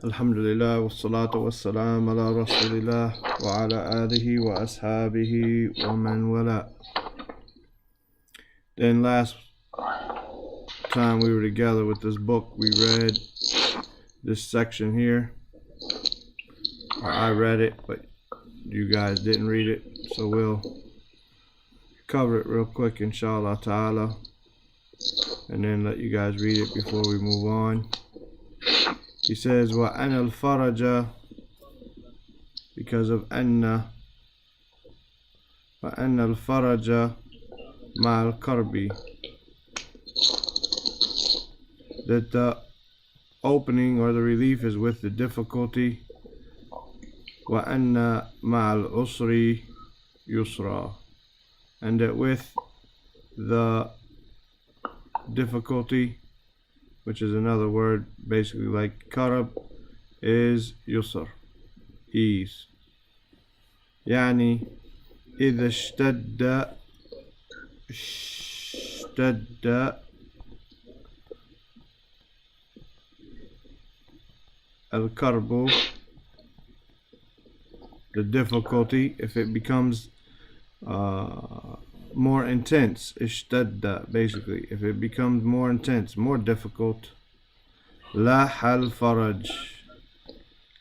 Alhamdulillah wa salatu wa salam ala rasulillah wa ala alihi wa ashabihi wa man wala. Then last time we were together with this book, we read this section here. Or I read it, but you guys didn't read it, so we'll cover it real quick inshallah ta'ala, and then let you guys read it before we move on. He says, وَأَنَا الْفَرَجَ, because of anna, وَأَنَّ الْفَرَجَ مَعَ الْكَرْبِ, that the opening or the relief is with the difficulty. وَأَنَّ مَعَ الْعُسْرِ يُسْرًا, and that with the difficulty, which is another word basically like karab, is yusr, ease. يعني إذا اشتد الكرب, the difficulty, if it becomes more intense, ishtadda, basically, if it becomes more intense, more difficult, laha al-faraj,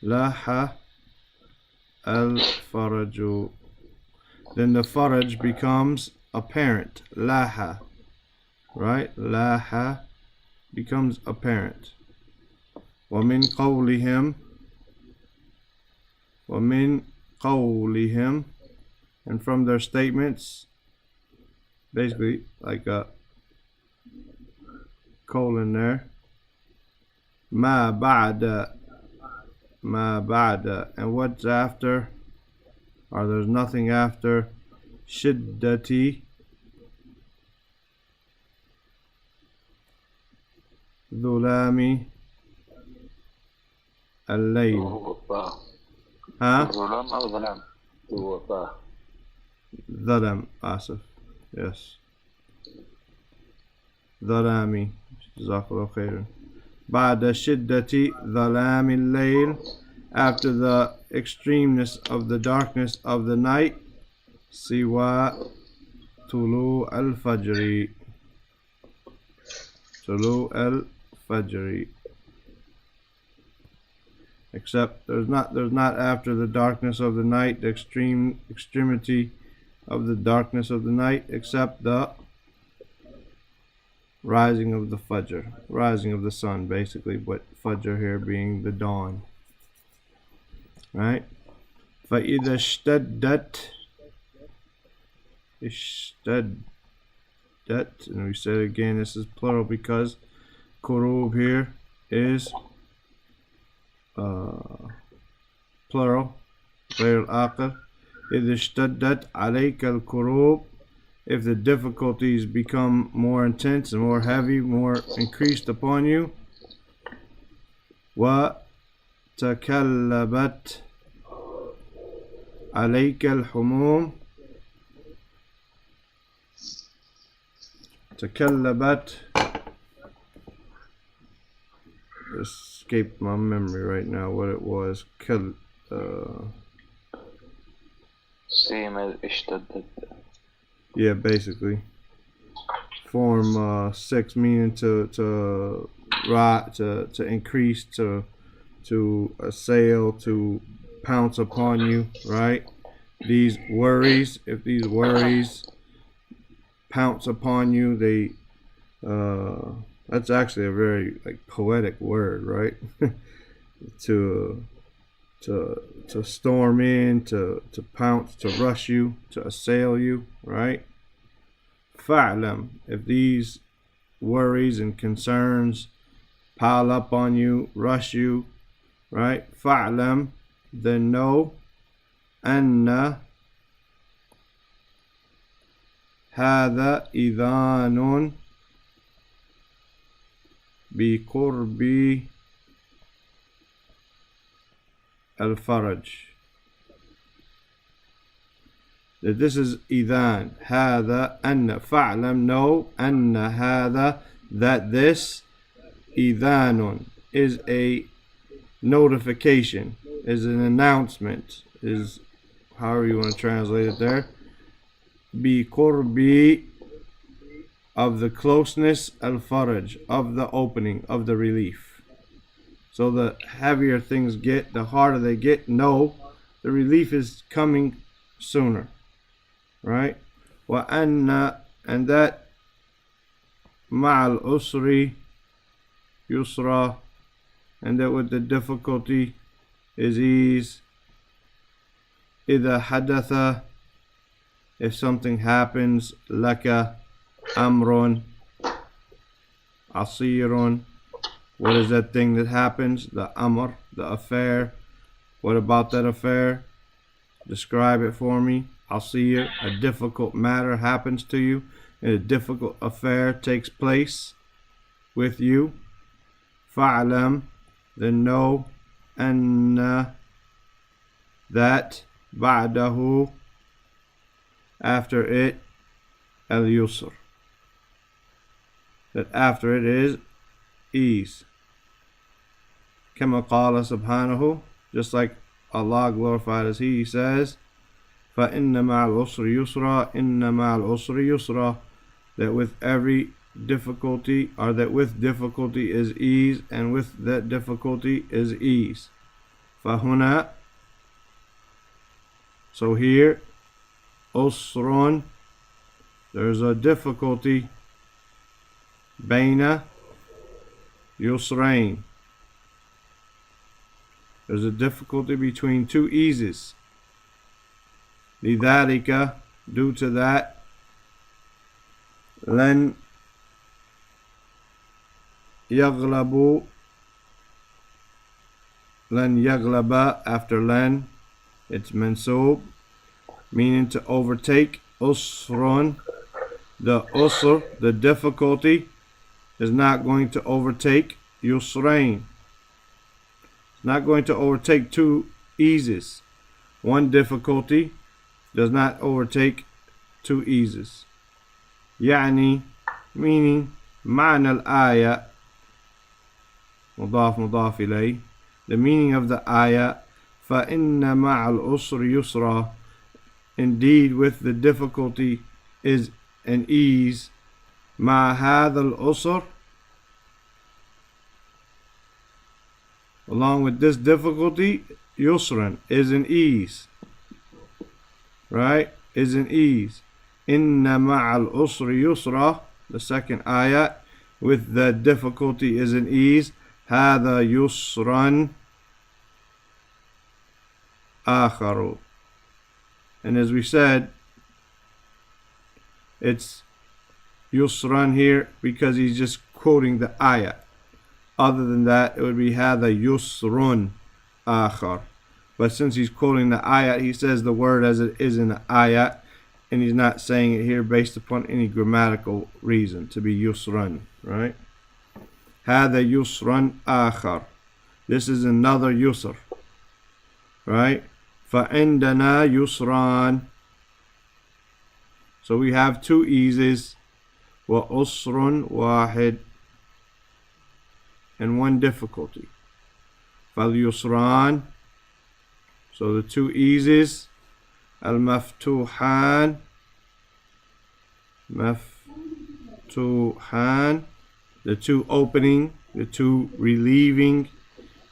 laha al-faraju, then the faraj becomes apparent, laha, right, laha becomes apparent. ومن قولهم, and from their statements, basically like a colon there, ma ba'da, and what's after, or there's nothing after, shiddati dhulami al-layl. Dhalam, asif, yes. Dhalami, jazakallahu khairan. Ba'da shiddati dhalami al-layl, after the extremeness of the darkness of the night, siwa tulu al-fajri, tulu al-fajri, except there's not after the darkness of the night, the extremity of the darkness of the night, except the rising of the fajr, rising of the sun, basically, but fajr here being the dawn, right? فَإِذَا اشْتَدَّتْ, and we said again, this is plural because kurub here is plural, غير الآخر. إذا اشتدت عليك الكروب, if the difficulties become more intense and more heavy, more increased upon you. وتكلبت عليك الحموم, تكلبت, escaped my memory right now what it was. Same as اشتدت. Yeah, basically. Form 6, meaning to increase, to assail, to pounce upon you, right? These worries, if these worries pounce upon you, they that's actually a very poetic word, right? to storm in, to pounce, to rush you, to assail you, right? Fa'lam, if these worries and concerns pile up on you, rush you, right? Fa'lam, then know, anna hadha idhanun بقرب الفرج, that this is idhan, هذا, أن, فاعلم, know, أن هذا, that this, idhanun, is a notification, is an announcement, is however you want to translate it there. Bi qurbi, of the closeness, al-faraj, of the opening, of the relief. So the heavier things get, the harder they get, no, the relief is coming sooner, right? Wa anna, and that ma'al usri yusra, and that with the difficulty is ease. Idha hadatha, if something happens, laka amrun asirun, what is that thing that happens? The amr, the affair. What about that affair? Describe it for me. Asir, a difficult matter happens to you, and a difficult affair takes place with you. Fa'lam, then know, anna, that, ba'dahu, after it, al-yusr, that after it is ease. Kama qala subhanahu, just like Allah glorified as He says, فَإِنَّ مَعَ الْعُسْرِ يُسْرًا إِنَّ مَعَ الْعُسْرِ يُسْرًا, that with every difficulty, or that with difficulty is ease, and with that difficulty is ease. فَهُنَا, so here, usrun, there's a difficulty, baina yusrain, there's a difficulty between two eases. لذلك, due to that, لن يغلب, لن يغلب, after len, it's mansub, meaning to overtake. Usrun, the usr, the difficulty, is not going to overtake yusrain. It's not going to overtake two eases. One difficulty does not overtake two eases. يعني, meaning, معنى الآية, مضاف مضاف إليه, the meaning of the ayah, فإن مع العسر يسرا, indeed with the difficulty is an ease. مع هذا العسر, along with this difficulty, yusran, is an ease, right, is an ease. Inna ma'al usri yusra, the second ayat, with the difficulty is an ease. Hada yusran akharu, and as we said, it's yusran here because he's just quoting the ayat. Other than that, it would be hada yusrun akhar. But since he's quoting the ayat, he says the word as it is in the ayat, and he's not saying it here based upon any grammatical reason to be yusran, right? Hada yusran akhar, this is another yusr, right? Fa'indana yusran, so we have two eases. Wa usrun wahid, and one difficulty. Fal yusran, so the two eases. Al maftuhan, maftuhan, the two opening, the two relieving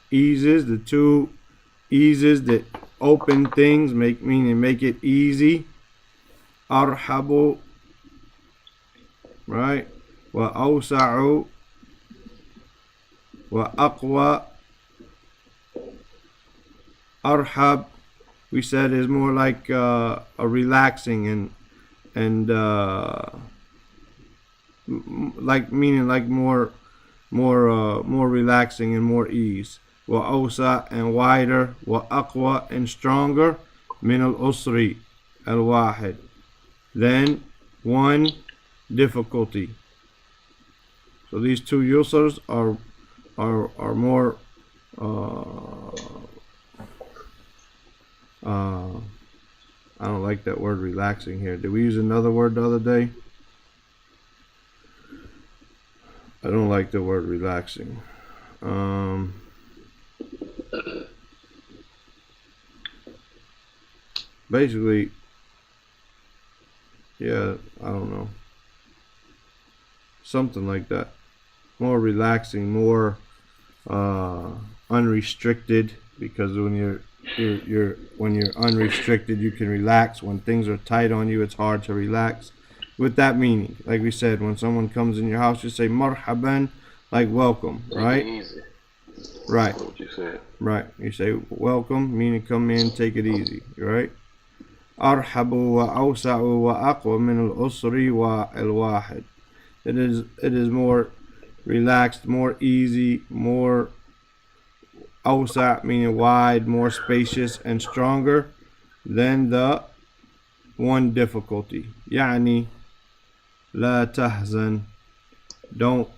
eases, the two eases that open things, make it easy. Arhabu, right? Wa awsa'u, wa aqwa. Arhab, we said, is more like a relaxing and like meaning like more relaxing and more ease. Wa awsa, and wider. Wa aqwa, and stronger. Min al usri al wahid, then one difficulty. So these two yusrs are more I don't like that word relaxing here. Did we use another word the other day? I don't like the word relaxing. basically, yeah, I don't know, something like that. More relaxing, more unrestricted, because when you're unrestricted, you can relax. When things are tight on you, it's hard to relax. With that meaning, like we said, when someone comes in your house, you say marhaban, like welcome, right? Easy. Right. That's what you said. Right. You say welcome, meaning come in, take it easy, right? أرحب وأوسع وأقوى من الأسر والواحد. It is more relaxed, more easy, more أوسع meaning wide, more spacious and stronger than the one difficulty. يعني لا تحزن. Don't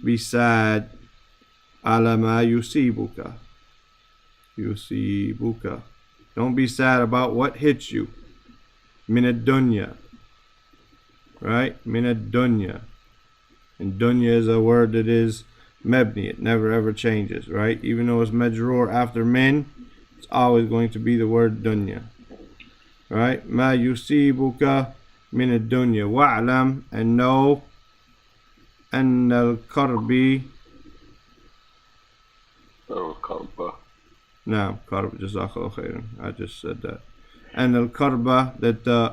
be sad. على ما يصيبك. يصيبك. Don't be sad about what hits you. من الدنيا. Right? من الدنيا. And dunya is a word that is mebni. It never ever changes, right? Even though it's majroor after min, it's always going to be the word dunya. Right? ما يصيبك من الدنيا. واعلم and know أن الكرب. No, karb, jazakallah khairan. I just said that. And al-karba, that the,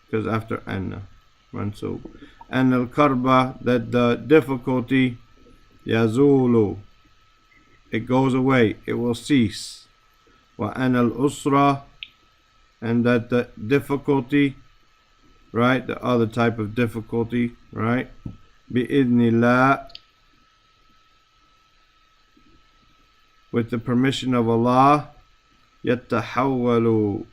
because after anna, mansub. And al-karba, that the difficulty, yazulu, it goes away, it will cease. Wa an al-usra, and that the difficulty, right, the other type of difficulty, right, bi-idnillah, with the permission of Allah, يتحول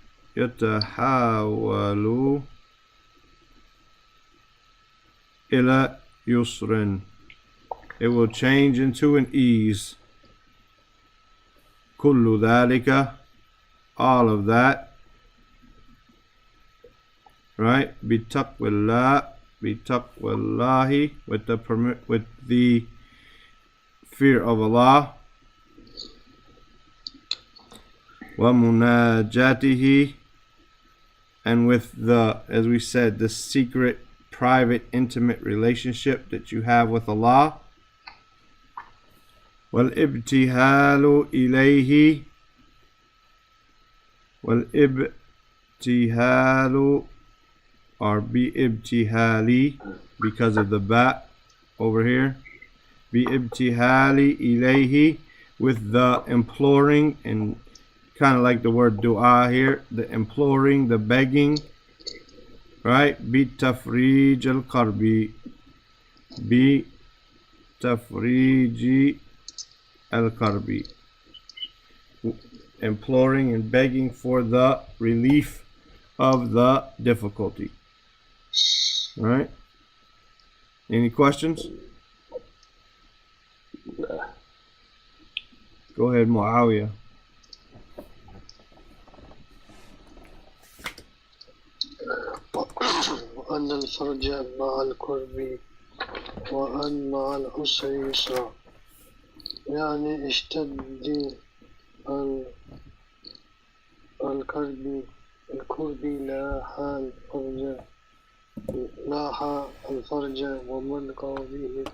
إلى يسر. It will change into an ease. كل ذلك, all of that, right? بتقوى الله, with the fear of Allah. وَمُنَاجَاتِهِ, and with the, as we said, the secret, private, intimate relationship that you have with Allah. وَالْإِبْتِهَالُ إِلَيْهِ, وَالْإِبْتِهَالُ, or بِإِبْتِهَالِ, because of the ba over here. بِإِبْتِهَالِ إِلَيْهِ, with the imploring, and kind of like the word dua here, the imploring, the begging, right? بِتَفْرِيجِ الْقَرْبِ, بِتَفْرِيجِ الْقَرْبِ, imploring and begging for the relief of the difficulty. Right? Any questions? Go ahead, Muawiyah. وأن الفرج مع الكرب وأن مع العسر يسرا. يعني اشتد الكرب لاح الفرج وملقى به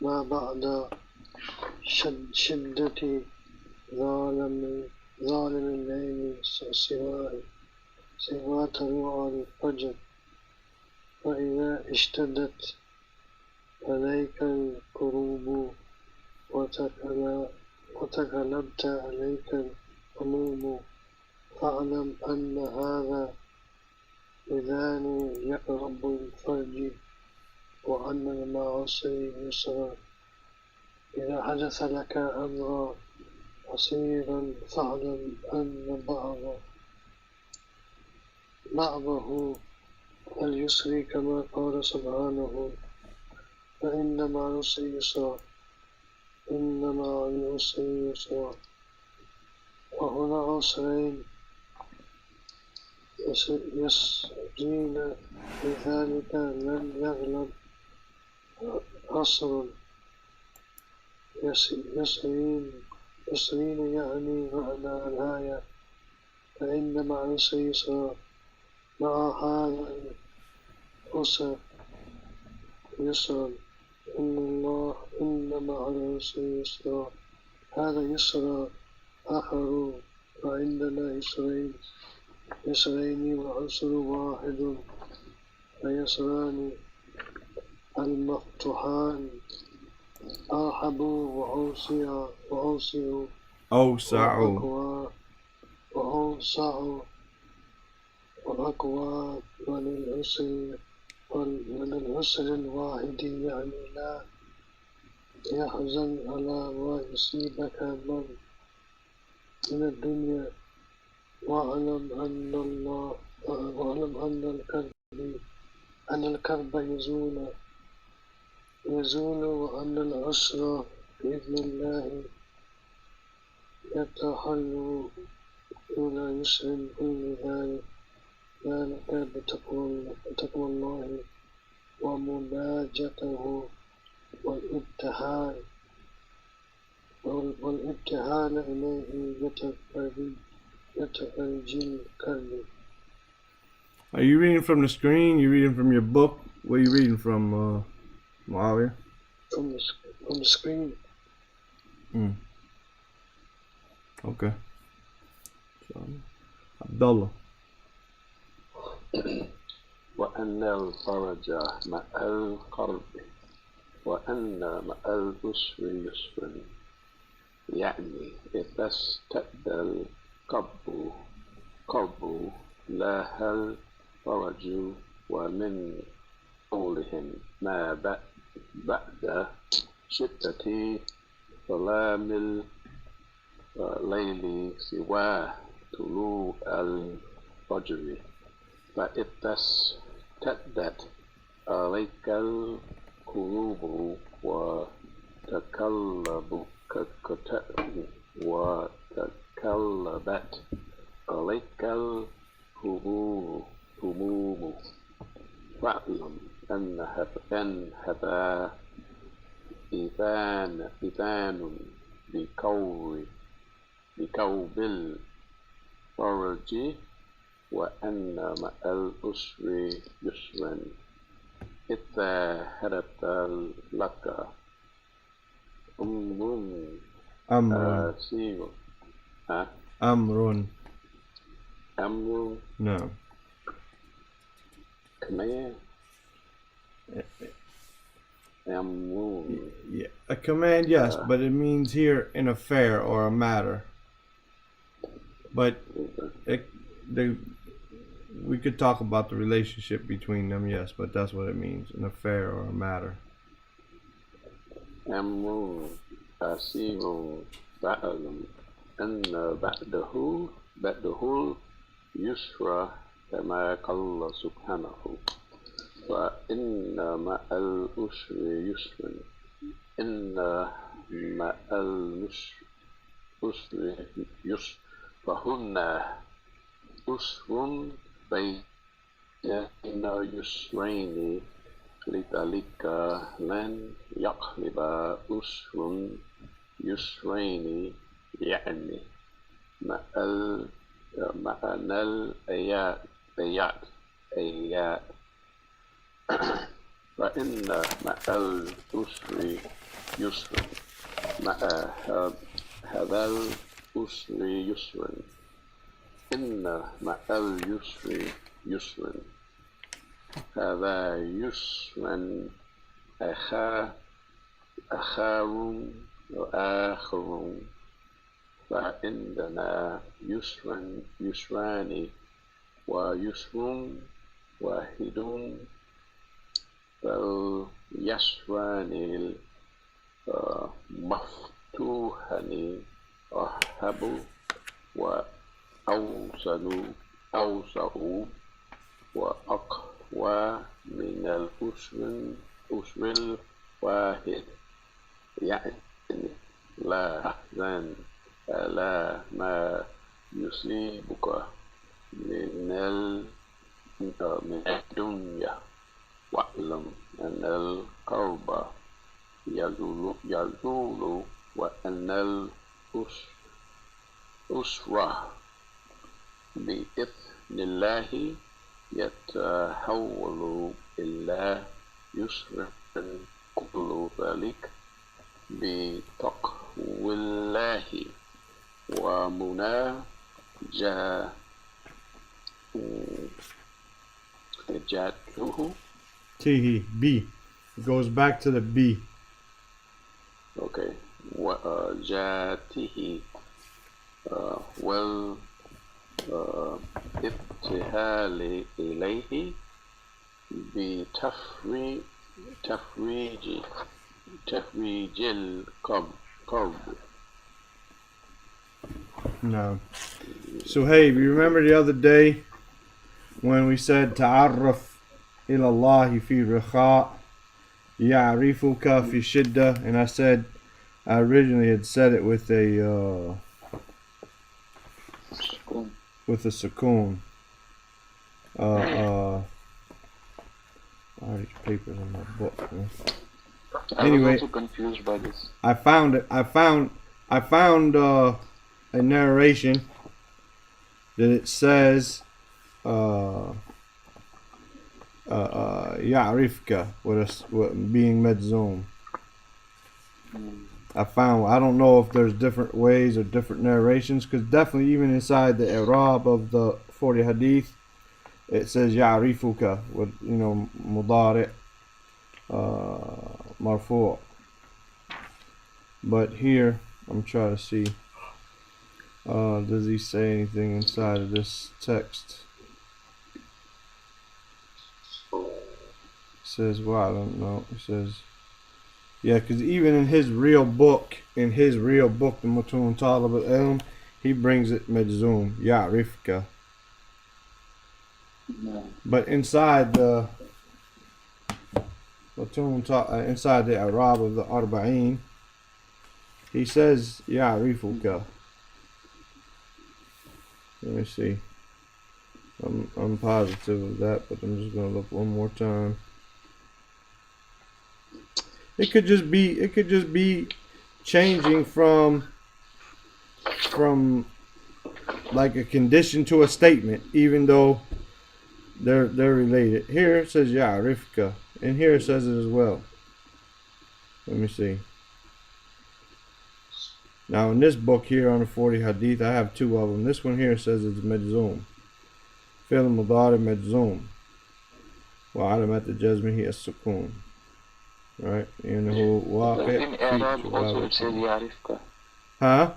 ما بعد شدة ظالم الليل سوى طلوع الفجر. فإذا اشتدت عليك الكروب وتغلبت عليك الهموم فاعلم أن هذا إذان يقرب الفرج وأن المعاصي يسرا. إذا حدث لك أمر قصيرا فاعلم أن بعضه اليسر كما قال سبحانه فإن مع العسر يسرا إن مع العسر يسرا. وهنا عسرين يسرين، لذلك لم يغلب عسر. يسرين يعني معنى الآية فإن مع العسر يسرا مع هذا العسر يسرا إن مع العسر يسرا هذا يسرا آخر وعندنا يسرين وعسر واحد فيسران المفتوحان أرحب وأوسع أوسع وأقوى وللعسر الواحد يعني لا يحزن على ما يصيبك من الدنيا واعلم أن الكرب يزول وأن العسر بإذن الله يتحل إلى يسر كل ذلك بتقوى الله ومناجته والابتهال إليه يتفرج الكرب. Are you reading from the screen? You reading from your book? What are you reading from, Nawawiyyah? From the screen. Okay. So, Abdullah. وأن الفرج مع القرب وأن مع العسر يسرا يعني إذا اشتد القرب لاها الفرج ومن قولهم ما بعد شدة ظلام الليل سوى طلوع الفجر فإذا اشتدت عليك القلوب وتقلبت عليك الهموم فاعلم أن هذا إذان بكوب الفرج وأن مع العسر يسرا إذا حدث لك أمر no. Command. Yeah, a command, yes, but it means here an affair or a matter. But we could talk about the relationship between them, yes, but that's what it means, an affair or a matter. أمر أسير فأعلم أن بعده يسرى كما قال سبحانه فإن مع العسر يسرا إن مع العسر يسر فهن عسر بين يسرين لذلك لن يغلب عسر يسرين يعني معنى الآيات فإن مع العسر يسرا مع هذا العسر يسرا إن مع العسر يسرا هذا يسرا آخر فعندنا يسران ويسر واحد فاليسران المفتوحان أرحب وأوسع وأقوى من العسر الواحد يعني لا تحزن على ما يصيبك من الدنيا واعلم أن الكرب يزول وأن العسر بإذن الله يتحول إلى يسر كل ذلك بتقوى الله ومناجاته. Tihi, B. It goes back to the B. Okay. وجاته والابتهال إليه تفريج الكرب. No. So hey, you remember the other day when we said ta'arraf ila Allah fi rikha ya'rifuka fi shidda, and I said I originally had said it with a sukoon. I already papers in my book. Man. Anyway, I was also confused by this. I found it. I found a narration that it says Ya'rifka with being medzum. I don't know if there's different ways or different narrations, because definitely even inside the Arab of the 40 Hadith, it says Ya'rifuka with, mudari' marfu'. But here, I'm trying to see, does he say anything inside of this text? It says, well, I don't know. It says, yeah, because even in his real book, the Matun Talib al-Ilm, he brings it medzum, Ya'rifka. But inside the inside the Arab of the Arba'īn, he says Ya'rifuka. Let me see. I'm positive of that, but I'm just gonna look one more time. It could just be changing from like a condition to a statement, even though they're related. Here it says Ya'rifka, and here it says it as well. Let me see. Now in this book here on the 40 Hadith, I have two of them. This one here says it's medzum. Fi'l mudari medzum. Wa alamat al-jazmihi as-sukun. Right? In Arab also it says Ya'rifka. Huh?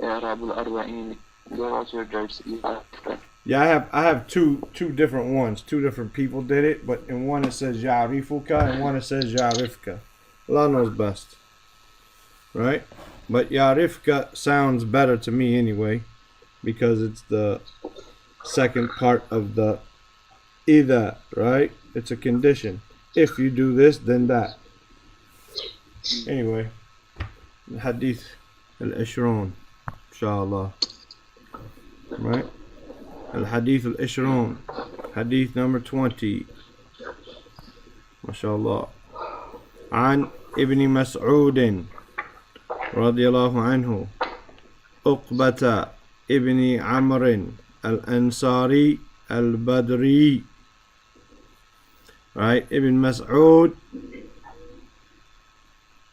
Arab al-Arba'īn, there also it writes Ya'rifka. Yeah, I have two different ones. Two different people did it, but in one it says Ya'rifuka and one it says Ya'rifka. Allah knows best. Right? But Ya'rifka sounds better to me anyway, because it's the second part of the idha, right? It's a condition. If you do this, then that. Anyway, Hadeeth al-Ishrun, inshallah. Right? Al-Hadeeth al-Ishrun, Hadith number 20. MashaAllah. عن ابن مسعود رضي الله عنه عقبة ابن عمرو الأنصاري البدري. Right, Ibn Mas'ud.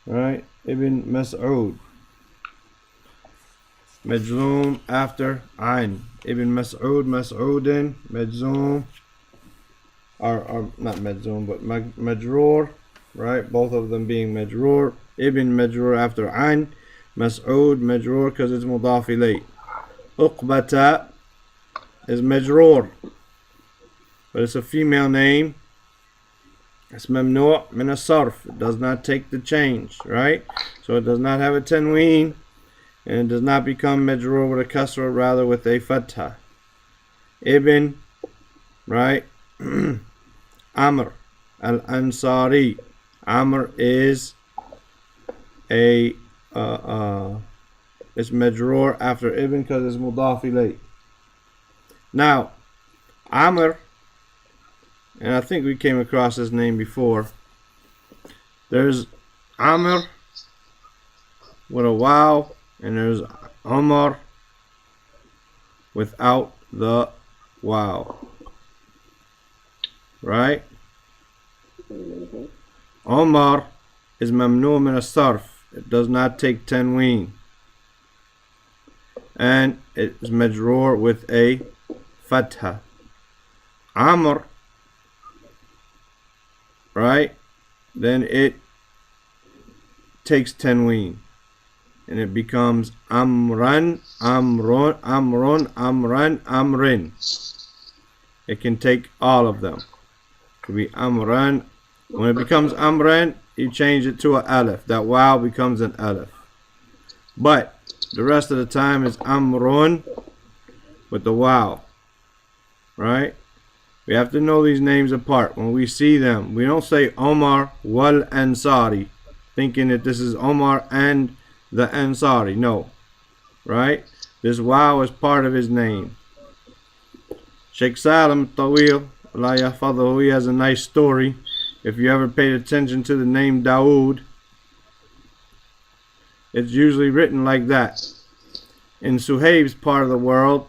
Right, Ibn Mas'ud. Majzoom after Ain. Ibn Mas'ud, Mas'udin, Majzoom. Or not Majzoom, but Majroor. Right, both of them being Majroor. Ibn Majroor after Ain. Mas'ud, Majroor, because it's Mudaf ilayh. Uqbata is Majroor, but it's a female name. It's mamnu' min as-sarf. It does not take the change, right? So it does not have a tanween, and it does not become majroor with a kasra, rather with a fatha. Ibn, right? Amr al-Ansari. Amr is a it's majroor after Ibn because it's mudaf ilayh. Now, Amr, and I think we came across this name before. There's Amr with a waw, and there's Umar without the wow. Right? Omar is mamnu min as-sarf. It does not take tanween. And it is majroor with a fatha. Amr, right? Then it takes tanween. And it becomes amran, amrun, amrun, amran, amrin. It can take all of them. It could be amran. When it becomes amran, you change it to an alif. That wow becomes an alif. But the rest of the time is amrun with the wow. Right? We have to know these names apart. When we see them, we don't say Omar wal Ansari, thinking that this is Omar and the Ansari. No. Right? This wow is part of his name. Sheikh Salim Tawil, Allah yahfadhu, he has a nice story. If you ever paid attention to the name Dawood, it's usually written like that. In Suhaib's part of the world,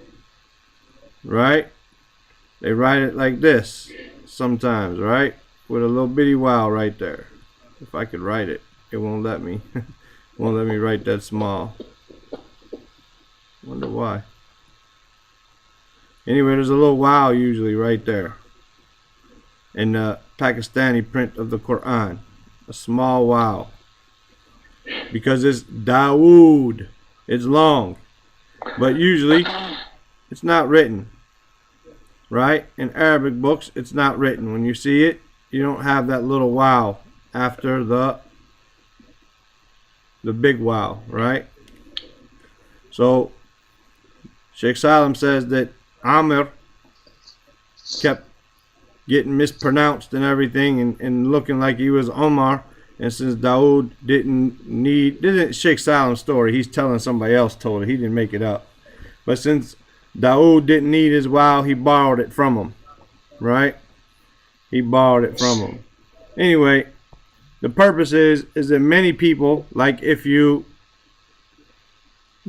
right, they write it like this sometimes, right, with a little bitty wow right there. If I could write it, it won't let me. Won't let me write that small. Wonder why. Anyway, there's a little wow usually right there in the Pakistani print of the Quran. A small wow. Because it's Dawood. It's long. But usually it's not written. Right? In Arabic books, it's not written. When you see it, you don't have that little wow after the big wow, right? So Sheikh Salim says that Amr kept getting mispronounced and everything, and looking like he was Omar. And since Dawood this isn't Sheikh Salim's story, he's telling somebody else told it. He didn't make it up. But since Dawood didn't need his wow, he borrowed it from him. Right? He borrowed it from him. Anyway, the purpose is that many people, like if you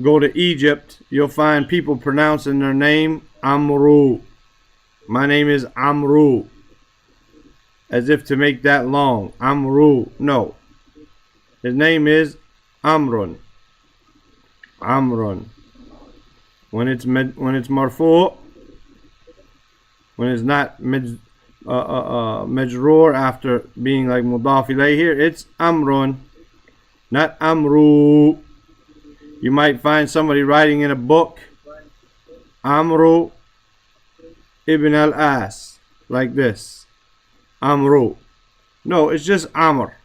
go to Egypt, you'll find people pronouncing their name Amru. My name is Amru. As if to make that long. Amru. No. His name is Amrun. Amrun. When it's marfu, when it's not majroor after being like mudaf ilayh here, it's Amrun, not Amru. You might find somebody writing in a book Amru ibn al-As, like this. Amru. No, it's just Amr.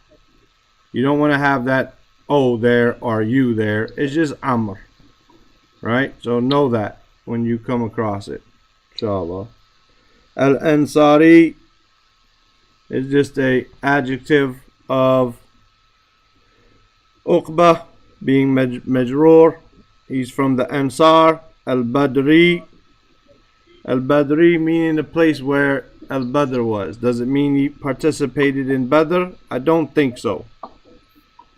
You don't want to have that O there or U there. It's just Amr. Right? So know that when you come across it. Inshallah. Al-Ansari is just a adjective of Uqba being majroor. He's from the Ansar. Al-Badri. Al-Badri meaning the place where Al-Badr was. Does it mean he participated in Badr? I don't think so.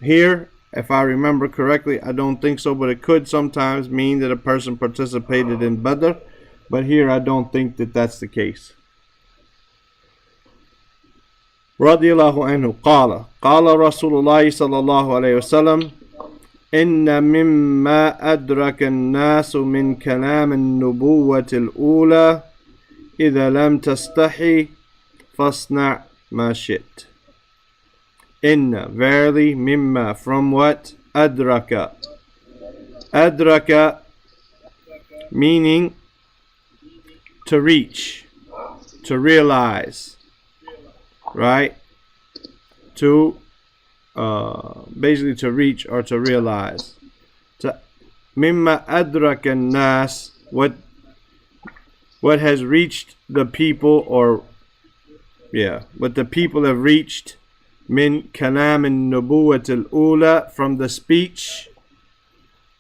Here, if I remember correctly, I don't think so, but it could sometimes mean that a person participated in Badr. But here I don't think that that's the case. Radiyallahu anhu qala Rasulullah sallallahu alayhi wasallam inna mimma adraka an-nasu min kalam an-nubuwwati al-ula idha lam tastahi fasna' ma shit. Inna, verily, mimma, from what? Adraka. Adraka meaning to reach, to realize, right? To basically to reach or to realize. Mimma adraka an-nas, what has reached the people, or what the people have reached. Min kalam an-nubuwwat al-ula, from the speech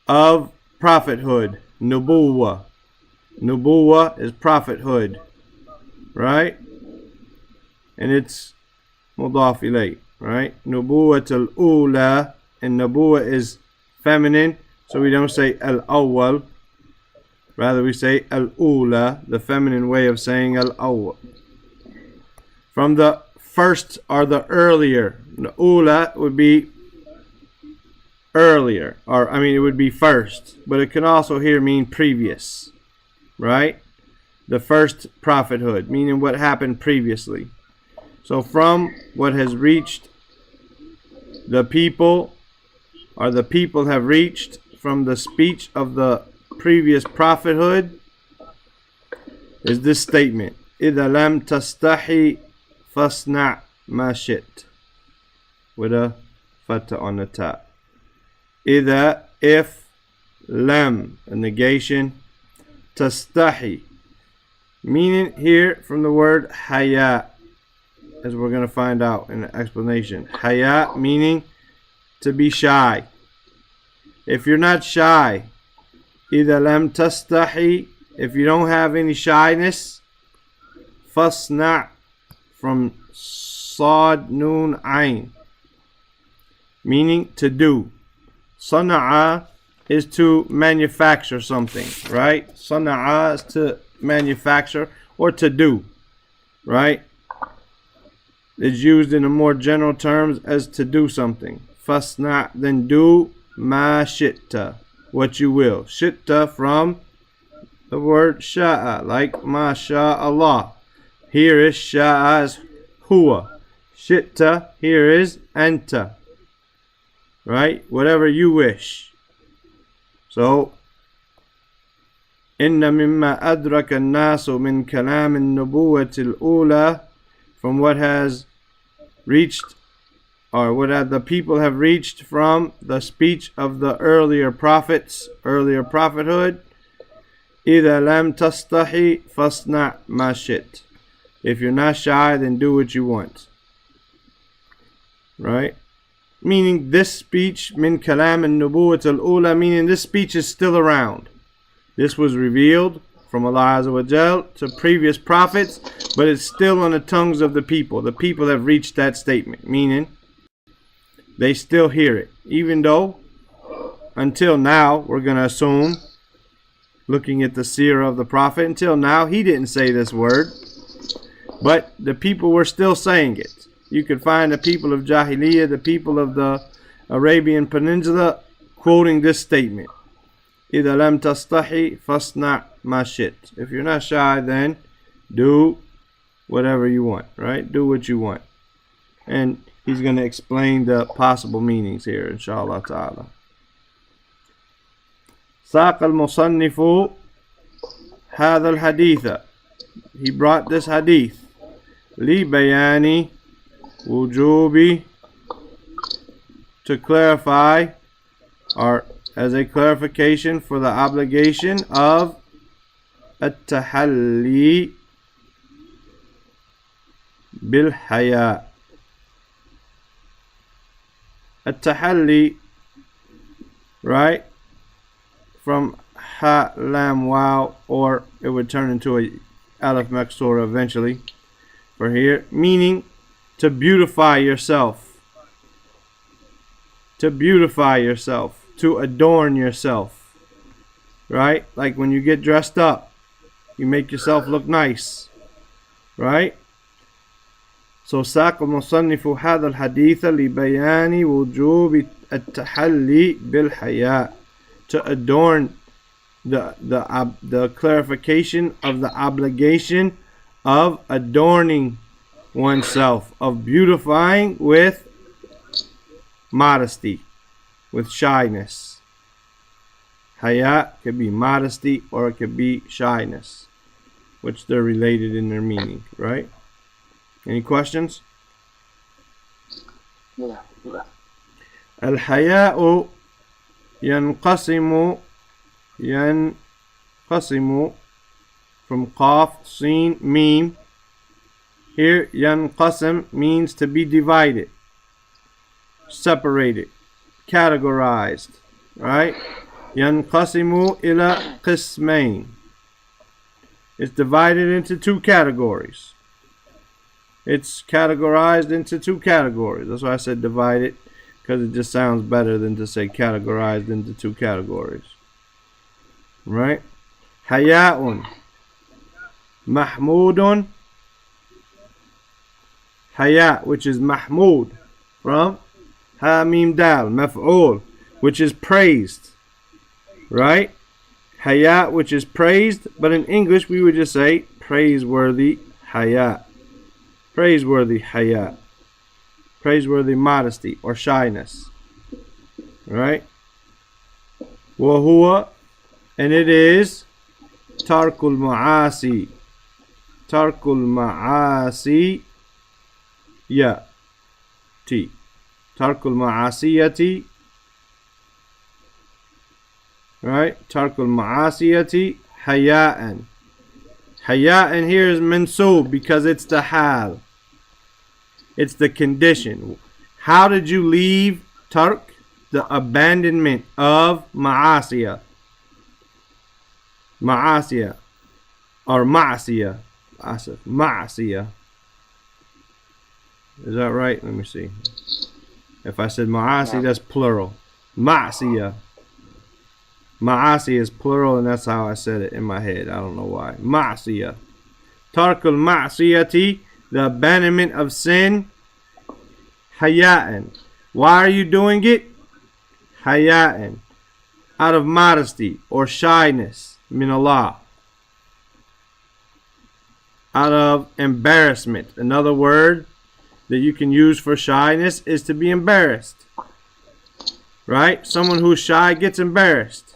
of prophethood. Nubuwwa. Nubuwwa is prophethood, right? And it's mudaf ilayh, right? Nubuwwat al-ula, and nubuwwa is feminine, so we don't say al-awwal. Rather we say al-ula, the feminine way of saying al-awwal. From the first or the earlier. The ula would be earlier, or I mean it would be first, but it can also here mean previous, right? The first prophethood, meaning what happened previously. So from what has reached the people, or the people have reached from the speech of the previous prophethood, is this statement: إِذَا لَمْ تَسْتَحِي فَاصْنَعْ مَا شِئْتَ, with a fatha on the top. إِذَا, if, lam, a negation, tastahi, meaning here from the word haya, as we're going to find out in the explanation. Haya meaning to be shy. If you're not shy, إِذَا لَمْ تَسْتَحِي, if you don't have any shyness, فَاصْنَعْ, from Sad Nun Ain, meaning to do. Sana'a is to manufacture something, right? Sana'a is to manufacture or to do, right? It's used in a more general terms as to do something. Fasna, then do ma shitta, what you will. Shitta from the word sha'a, like ma Allah. Here is sha'a as huwa. Shitta here is anta, right? Whatever you wish. So إن مما أدرك الناس من كلام النبوة الأولى, from what has reached, or what the people have reached from the speech of the earlier prophets, earlier prophethood. إذا لم تستحي فاصنع ما شئت, if you're not shy, then do what you want, right? Meaning this speech, min kalam al-nubuwwat al-ula, meaning this speech is still around. This was revealed from Allah Azza wa Jal to previous prophets, but it's still on the tongues of the people. The people have reached that statement, meaning they still hear it. Even though, until now, we're going to assume, looking at the seerah of the prophet, until now he didn't say this word, but the people were still saying it. You could find the people of Jahiliyyah, the people of the Arabian Peninsula, quoting this statement: إِذَا لَمْ تَسْتَحِي فَاصْنَعْ مَا شِئْتَ. If you're not shy, then do whatever you want, right? Do what you want. And he's going to explain the possible meanings here, inshallah ta'ala. ساق المصنف هذا الحديث. He brought this hadith. لِبَيَانِ wujubi, to clarify, or as a clarification for the obligation of at-tahalli bil haya. At-tahalli, right, from ha lam waw, or it would turn into a alif maksura eventually for here, meaning to beautify yourself, to beautify yourself, to adorn yourself, right? Like when you get dressed up, you make yourself look nice, right? So ساق المصنف هذا الحديث لبيان وجوب التحلي بالحياء, to adorn the clarification of the obligation of adorning oneself, of beautifying with modesty, with shyness. Haya could be modesty or it could be shyness, which they're related in their meaning, right? Any questions? لا لا. الحياء ينقسم from qaf, sin, mim. Here, yanqasam means to be divided, separated, categorized, right? Yanqasimu ila qismain. It's divided into two categories. It's categorized into two categories. That's why I said divided, because it just sounds better than to say categorized into two categories. Right? haya'un. Mahmudun, haya, which is mahmud, from ha mim dal, maf'ul, which is praised, right? Haya, which is praised, but in English we would just say praiseworthy haya. Praiseworthy haya. Praiseworthy modesty or shyness. Right? Wa huwa, and it is tarkul ma'asi. Tarkul ma'asi ya ti. Tarkul ma'asiyati. Right? Tarkul ma'asiyati haya'an. Haya'an here is mansub because it's the hal. It's the condition. How did you leave tark? The abandonment of ma'asiyah. Ma'asiyah. Or ma'asiyah. Ma'asiyah. Is that right? Let me see. If I said ma'asi, that's plural. Ma'asiyah. Ma'asi is plural, and that's how I said it in my head. I don't know why. Ma'asiyah. Tarkul ma'asiyati, the abandonment of sin. Haya'an. Why are you doing it? Haya'an. Out of modesty or shyness. Min Allah. Out of embarrassment. Another word that you can use for shyness is to be embarrassed. Right? Someone who's shy gets embarrassed.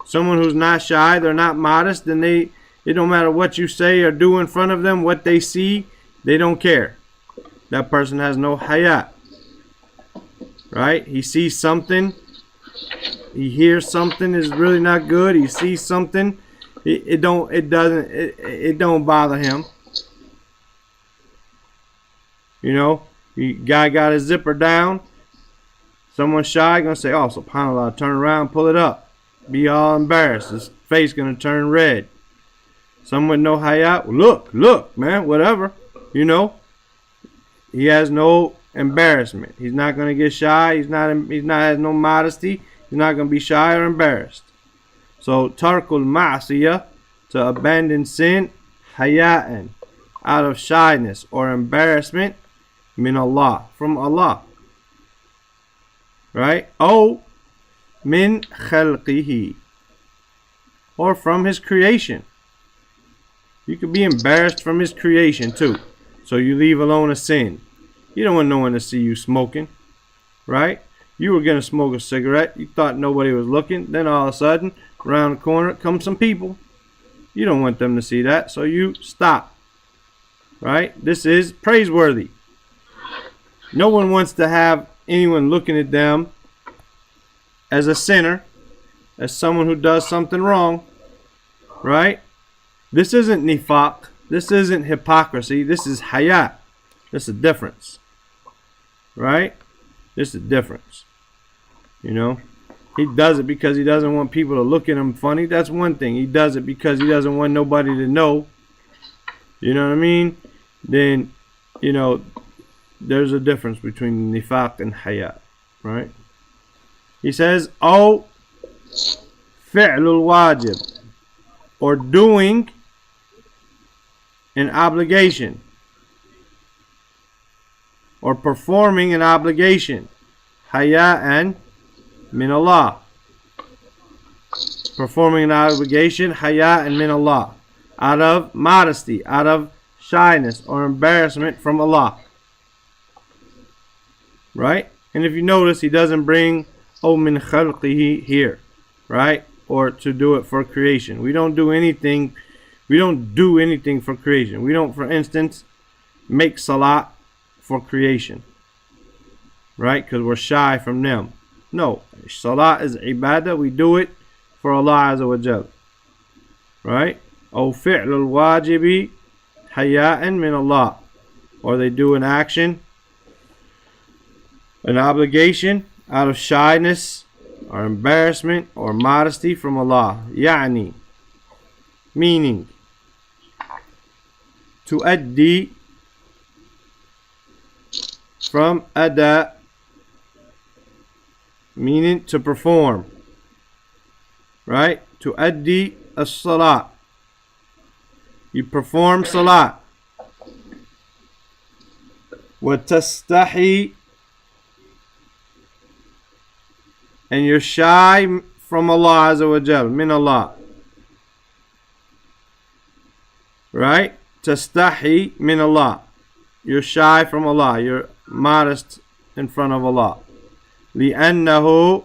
Someone who's not shy, they're not modest, then it don't matter what you say or do in front of them, what they see, they don't care. That person has no hayat. Right? He sees something, he hears something is really not good, he sees something, it don't bother him. You know, guy got his zipper down, someone shy gonna say, oh subhanallah, turn around, pull it up. Be all embarrassed. His face gonna turn red. Someone no hayat, look, man, whatever. You know, he has no embarrassment. He's not gonna get shy. He's not has no modesty. He's not gonna be shy or embarrassed. So tarkul ma'asiyah, to abandon sin, haya'an, out of shyness or embarrassment, min Allah, from Allah. Right? Oh, min khalqihi, or from his creation. You could be embarrassed from his creation too. So you leave alone a sin. You don't want no one to see you smoking. Right? You were gonna smoke a cigarette. You thought nobody was looking. Then all of a sudden, around the corner come some people. You don't want them to see that. So you stop. Right? This is praiseworthy. No one wants to have anyone looking at them as a sinner, as someone who does something wrong, right? This isn't nifaq. This isn't hypocrisy. This is hayat. This is a difference, right? This is a difference. You know, he does it because he doesn't want people to look at him funny. That's one thing. He does it because he doesn't want nobody to know. You know what I mean? Then, you know, there's a difference between nifaq and hayat, right? He says, oh, fi'lul wajib, or doing an obligation, or performing an obligation, haya'an min Allah. Performing an obligation, haya'an min Allah, out of modesty, out of shyness or embarrassment from Allah. Right? And if you notice, he doesn't bring O min khalqihi here, right? Or to do it for creation. We don't do anything for creation. We don't, for instance, make salat for creation, right? Because we're shy from them. No, salat is ibadah. We do it for Allah Azza wa Jal, right? O fi'lul wajibi haya'an min Allah, or they do an action, an obligation, out of shyness or embarrassment or modesty from Allah. Yani, meaning, to addi, from ada, meaning to perform. Right? To addi as-salat. You perform salat. وَتَسْتَحِي, and you're shy from Allah Azza wa Jal, min Allah. Right? Tastahi min Allah. You're shy from Allah. You're modest in front of Allah. لِأَنَّهُ,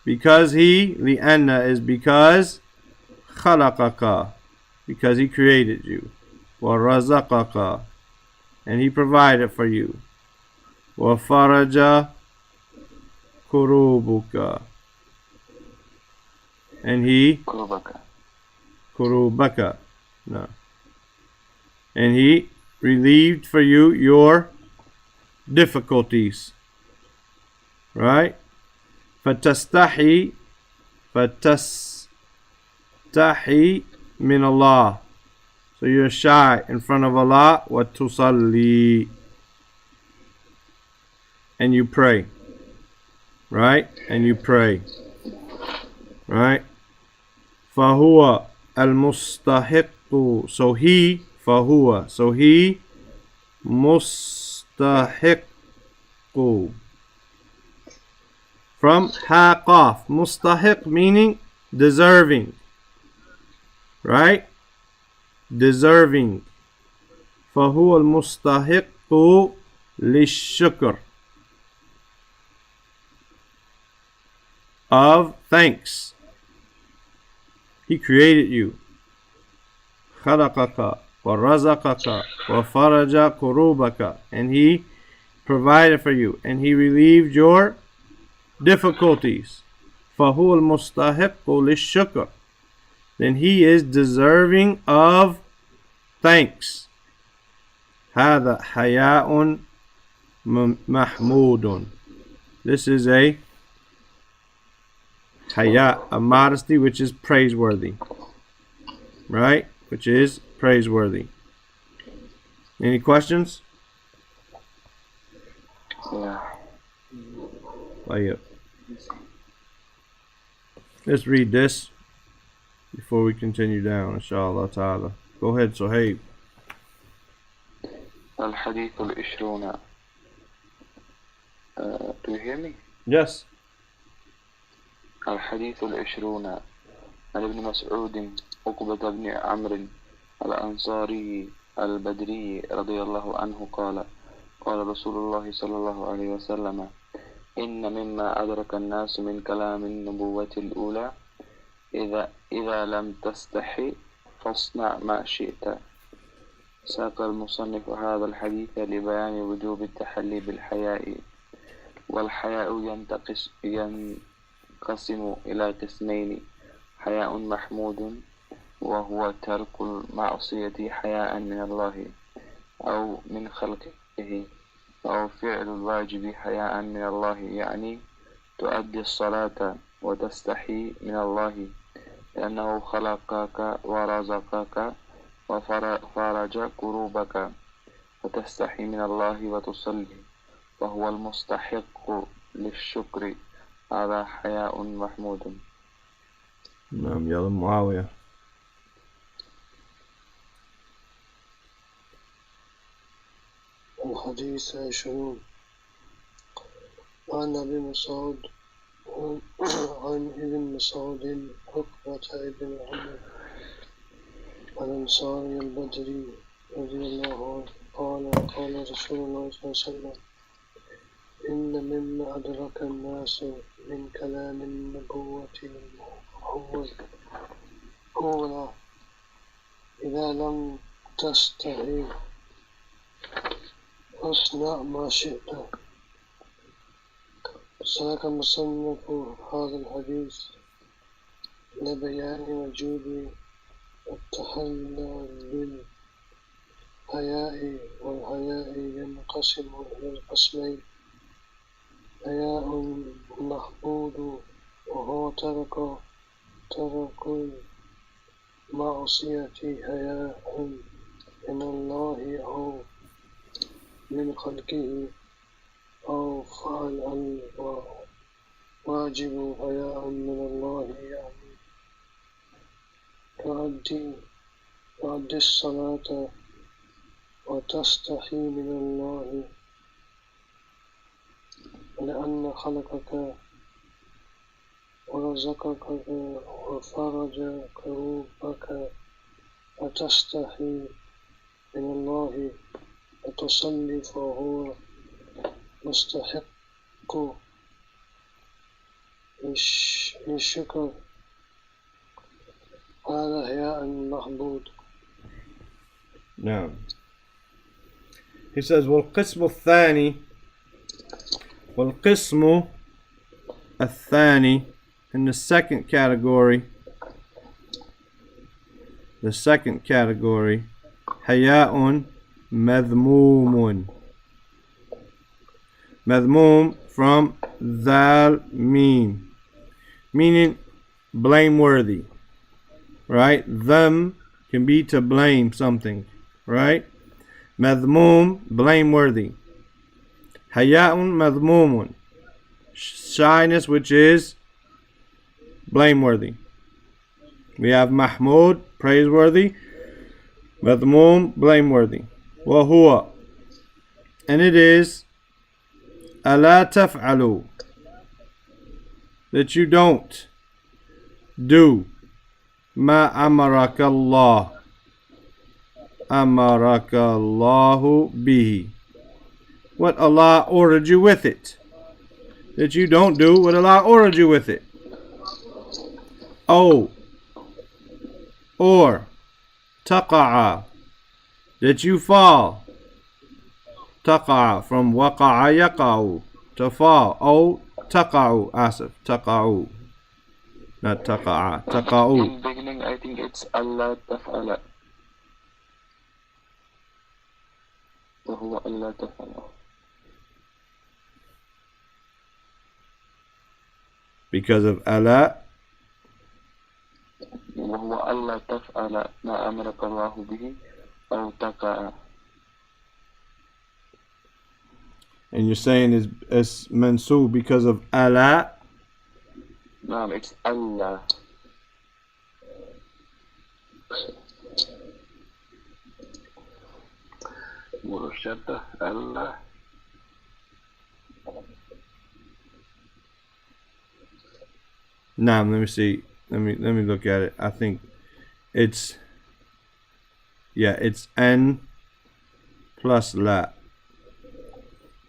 because He, لِأَنَّ is because, خَلَقَكَ, because He created you. وَرَزَقَكَ, and He provided for you. وَفَرَجَ كُرُوبُكَ, and He, kurubaka, no, and He relieved for you your difficulties. Right? فَتَسْتَحِي min Allah. So you're shy in front of Allah. وَتُصَلِّي, and you pray. Right? And you pray. Right? فَهُوَ الْمُسْتَحِقُّ, so He, فَهُوَ, so He, مُسْتَحِقُّ, from haqaf, mustahiq meaning deserving. Right? Deserving. فَهُوَ الْمُسْتَحِقُّ لِلشُّكْرِ, of thanks. He created you. خَلَقَكَ وَرَزَقَكَ وَفَرَجَ كُرُوبَكَ, and He provided for you, and He relieved your difficulties. فَهُوَ الْمُسْتَحِقُّ لِلشُّكْرِ, then He is deserving of thanks. هَذَا حَيَاءٌ مَحْمُودٌ, this is a haya, a modesty which is praiseworthy. Right? Which is praiseworthy. Any questions? Yeah. Let's read this before we continue down, inshallah ta'ala. Go ahead, Suhaib. الحديث العشرون. Do you hear me? Yes. الحديث العشرون عن ابن مسعود عقبة بن عمرو الأنصاري البدري رضي الله عنه قال قال رسول الله صلى الله عليه وسلم إن مما أدرك الناس من كلام النبوة الأولى إذا لم تستحي فاصنع ما شئت. ساق المصنف هذا الحديث لبيان وجوب التحلي بالحياء، والحياء ينقسم إلى قسمين: حياء محمود وهو ترك المعصية حياء من الله أو من خلقه، أو فعل الواجب حياء من الله، يعني تؤدي الصلاة وتستحي من الله لأنه خلقك ورزقك وفرج كروبك، وتستحي من الله وتصلي، وهو المستحق للشكر، هذا حياء محمود. نعم. يلا معاوية. الحديث 20 عن ابن مسعود عقبة بن عمرو الأنصاري البدري رضي الله عنه قال قال رسول الله صلى الله عليه وسلم إن مما أدرك الناس من كلام النبوة الأولى إذا لم تستحي فاصنع ما شئت. ساق مصنف هذا الحديث لبيان وجوب التحلى بالحياء، والحياء ينقسم إلى قسمين: حياء محمود وهو ترك المعصية حياء من الله أو من خلقه، أو فعل الواجب حياء من الله، يعني وأدي الصلاة وتستحي من الله لأن خلقك ورزقك وفرج كروبك وتستحي من الله وتصلي فهو مستحق للشكر هذا هي المحمود. نعم. He says والقسم الثاني in the second category حياء مذموم from ذال ميم, meaning blameworthy, right? Them can be to blame something, right? Madhmoom, blameworthy. Haya'un madhmoomun, shyness which is blameworthy. We have mahmud, praiseworthy. Madhmoom, blameworthy. Wa huwa, and it is ala taf'alu, that you don't do ma amaraka Allahu bihi, what Allah ordered you with it, that you don't do what Allah ordered you with it. Oh, or taqa'a, that you fall. Taqa'a from waqa'a yaqa'u, to fall. Oh, taqa'u, asif, taqa'u, not taqa'a, taqa'u. In the beginning, I think it's Allah taf'ala. وهو Allah taf'ala. Because of Allah. وهو Allah taf'ala ما أمرك الله به أو تقع. And you're saying it's mansub because of Allah? No, it's Allah. مرشدة الله. Nah, let me see. Let me look at it. I think it's N plus la,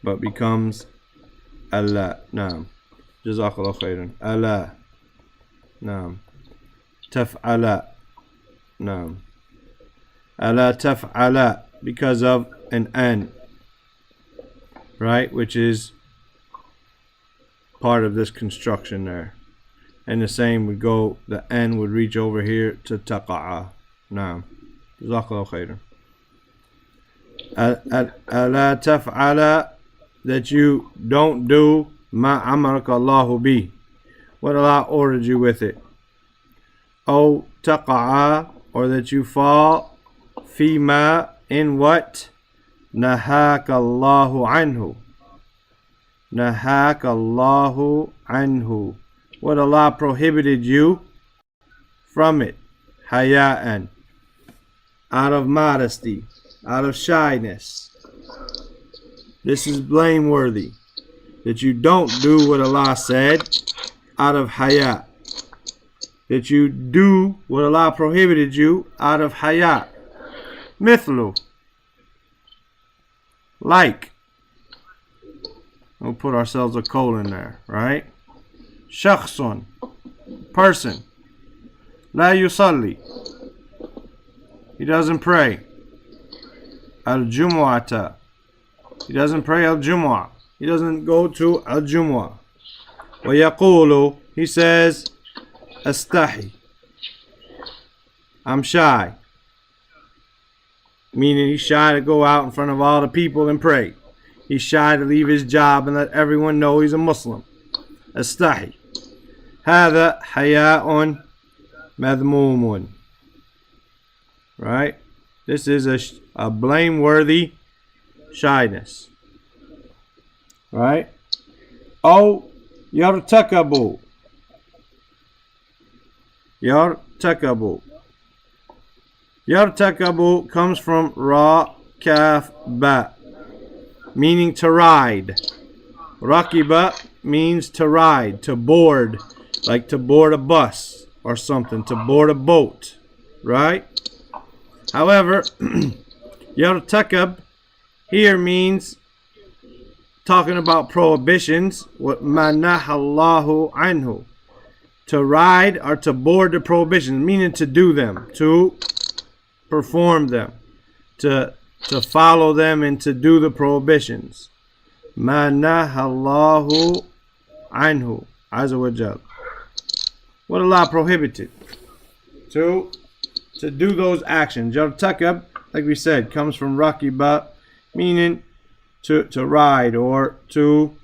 but becomes Allah. Naam. Jazakallah khairan. Allah. Naam. Taf'ala. Naam. Allah taf'ala, because of an N, right? Which is part of this construction there. And the same would go, the N would reach over here to taqa'a. Naam. Jazakallah khairan. Ala taf'ala, that you don't do ma amaraka Allahu bi, what Allah ordered you with it. O taqa'a, or that you fall fima, in what nahaka Allahu anhu. Nahaka Allahu anhu, what Allah prohibited you from it. Haya'an, out of modesty, out of shyness. This is blameworthy, that you don't do what Allah said out of haya, that you do what Allah prohibited you out of haya. Mithlu, like, we'll put ourselves a colon there, right? Shakhsun, person. La yusalli, he doesn't pray. Al-Jumu'ata, he doesn't pray al-Jumu'ah, he doesn't go to al-Jumu'ah. Wa yaqulu, he says, astahi, I'm shy. Meaning he's shy to go out in front of all the people and pray. He's shy to leave his job and let everyone know he's a Muslim. Astahi. هذا حياء مذموم. Right? This is a blameworthy shyness. Right? أو يرتكب. يرتكب. Yartakabu comes from ra, kaf, ba, meaning to ride. Rakiba means to ride, to board, like to board a bus or something, to board a boat, right? However, yartakab here means talking about prohibitions, what manahallahu anhu, to ride or to board the prohibitions, meaning to do them, to perform them, to follow them and to do the prohibitions. Manahallahu anhu, azza wa jal. What Allah prohibited, to do those actions. Yartakab, like we said, comes from rakiba, meaning to ride or to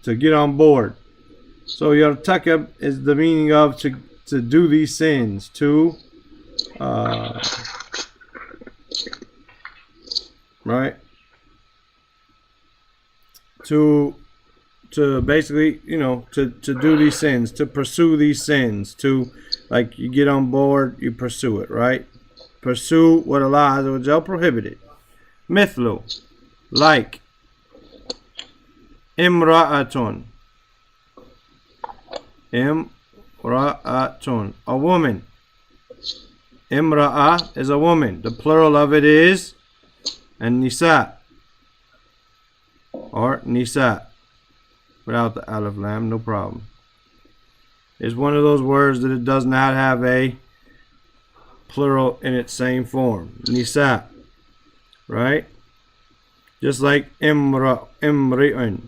get on board. So yartakab is the meaning of to do these sins, right? To basically, to do these sins, to pursue these sins, to, like, you get on board, you pursue it, right? Pursue what Allah Azza wa Jal prohibited. Mithlu, like, imra'atun, a woman. Imra'a is a woman. The plural of it is an-nisa, or nisa, without the alif lam, no problem. It's one of those words that it does not have a plural in its same form. Nisa, right? Just like imri'un,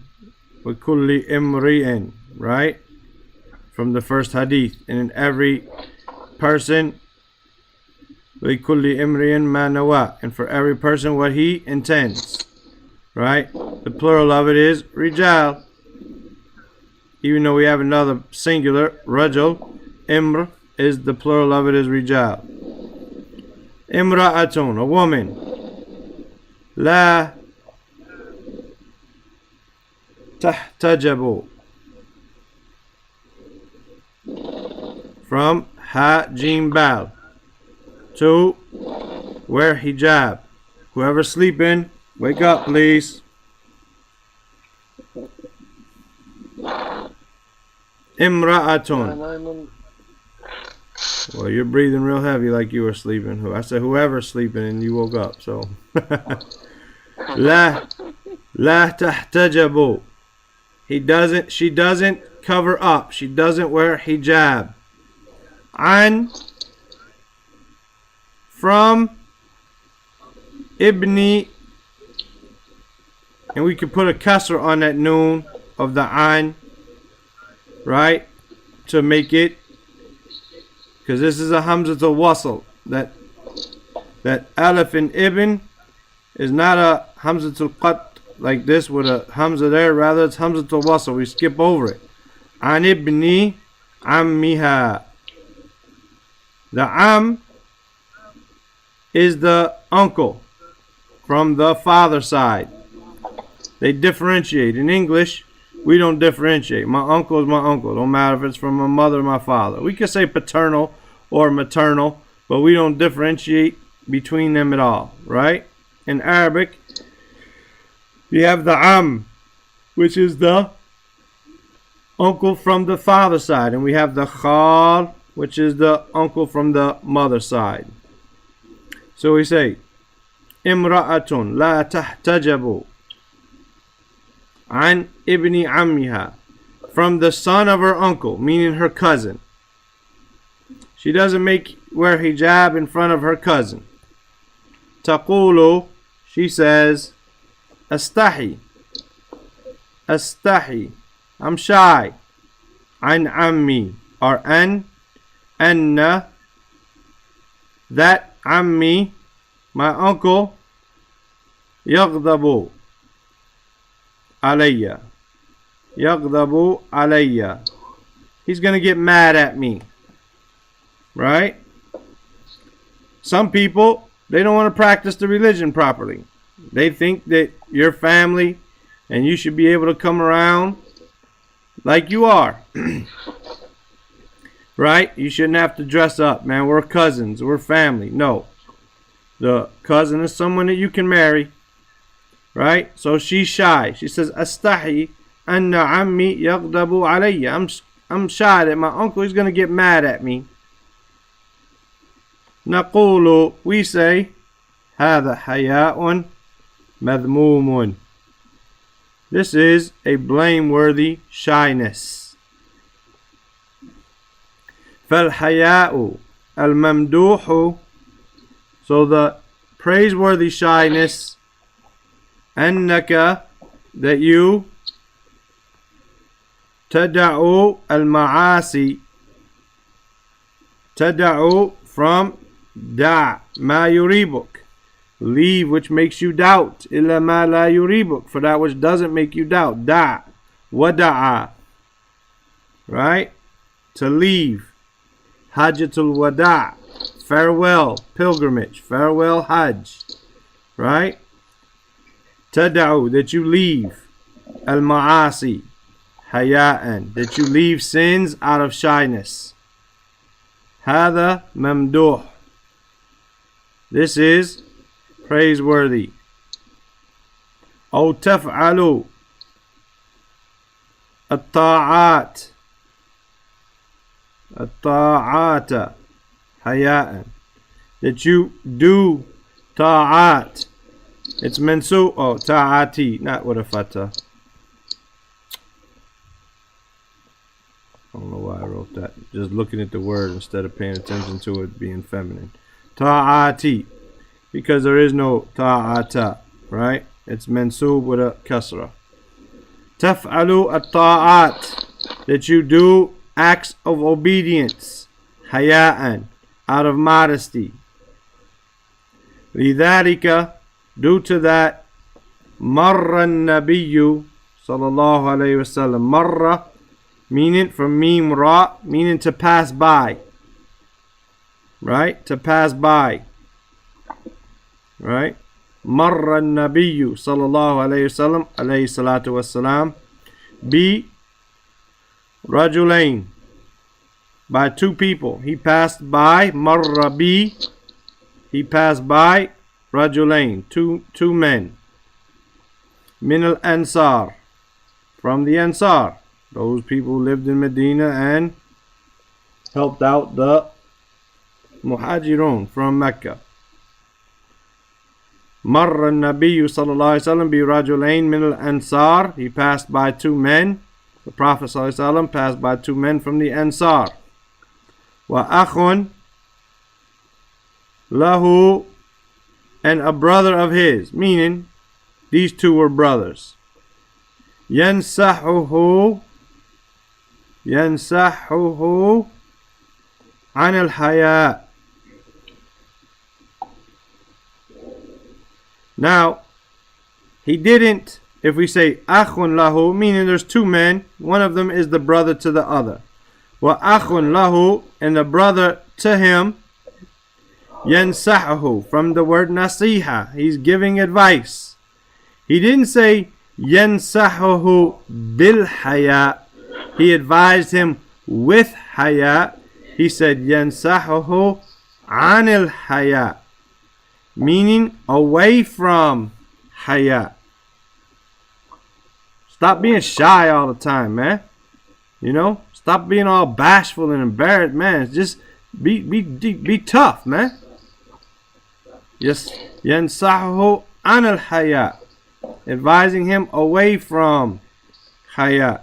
wa kulli imri'in, right? From the first hadith. And in every person, wa kulli imri'in ma nawa, and for every person what he intends, right? The plural of it is rijal. Even though we have another singular, rajul, imr is the plural of it is rijal. Imra'atun, a woman. La tahtajabu, from ha jim bal, to wear hijab. Whoever's sleeping, wake up, please. Imra'atun. Well, you're breathing real heavy like you were sleeping. I said whoever's sleeping and you woke up, so. La tahtajabu. She doesn't cover up. She doesn't wear hijab. An, from ibni, and we could put a kasr on that noon of the an, right, to make it, because this is a hamzatul wasl. That alif in ibn is not a hamzatul qat like this with a hamza there. Rather, it's hamzatul wasl. We skip over it. An ibni ammiha. The am is the uncle from the father side. They differentiate. In English, we don't differentiate. My uncle is my uncle. Don't matter if it's from my mother or my father. We could say paternal or maternal, but we don't differentiate between them at all, right? In Arabic, you have the am, which is the uncle from the father side, and we have the khal, which is the uncle from the mother side. So we say, imra'atun la tahtajabu an ibni ammiha, from the son of her uncle, meaning her cousin. She doesn't wear hijab in front of her cousin. Taqulu, she says, astahi, I'm shy. An ammi, or anna, that ammi, my uncle, yaghdabu alayya. He's going to get mad at me. Right? Some people, they don't want to practice the religion properly. They think that you're family and you should be able to come around like you are. right? You shouldn't have to dress up, man. We're cousins. We're family. No. The cousin is someone that you can marry, right? So she's shy. She says, Astahi anna ammi yaghdabu alayya. I'm shy that my uncle is going to get mad at me. Naqulu, we say, هذا حياء مذموم. This is a blameworthy shyness. فالحياء الممدوح. So the praiseworthy shyness, أنك, that you, تدعو المعاصي. تدعو from دع ما يريبك. Leave which makes you doubt. إلا ما لا يريبك. For that which doesn't make you doubt. دع ودع. Right? To leave. Hajjatul wada'. Farewell pilgrimage. Farewell hajj. Right? Tada'u, that you leave. Al-ma'asi. Haya'an, that you leave sins out of shyness. Hada mamduh. This is praiseworthy. أو تفعلوا الطاعات. الطاعات حياء, that you do ta'at. It's mensu, oh, ta'ati, not with a fatah. I don't know why I wrote that. Just looking at the word instead of paying attention to it being feminine. Ta'ati, because there is no ta'ata, right? It's mensub with a kasra. Taf'alu at-ta'at, that you do acts of obedience. Haya'an, out of modesty. لذلك, due to that, marra an-nabiyyu sallallahu alayhi wasallam. Marra, meaning from mim ra, meaning to pass by. Right? To pass by. Right? Marra an-nabiyyu sallallahu alayhi wasallam, alayhi salatu wassalam, bi rajulain, by two people. He passed by, marra bi, he passed by rajulain, two men. Min al-ansar, from the ansar, those people who lived in Medina and helped out the muhajirun from Mecca. Marra an-nabiyyu sallallahu alayhi wasallam bi rajulain min al-ansar, he passed by two men. The Prophet sallallahu alayhi wasallam passed by two men from the ansar. Wa akhun lahu, and a brother of his, meaning these two were brothers. Yansahuhu an al-haya. Now, he didn't, if we say akhun lahu, meaning there's two men, one of them is the brother to the other. Wa akhun lahu, and the brother to him, yansahu, from the word nasiha, he's giving advice. He didn't say yansahu bil haya, he advised him with haya. He said yansahu anil haya, meaning away from haya. Stop being shy all the time, man. You know, stop being all bashful and embarrassed, man. Just be tough, man. Yes, yansahu anil haya, advising him away from haya.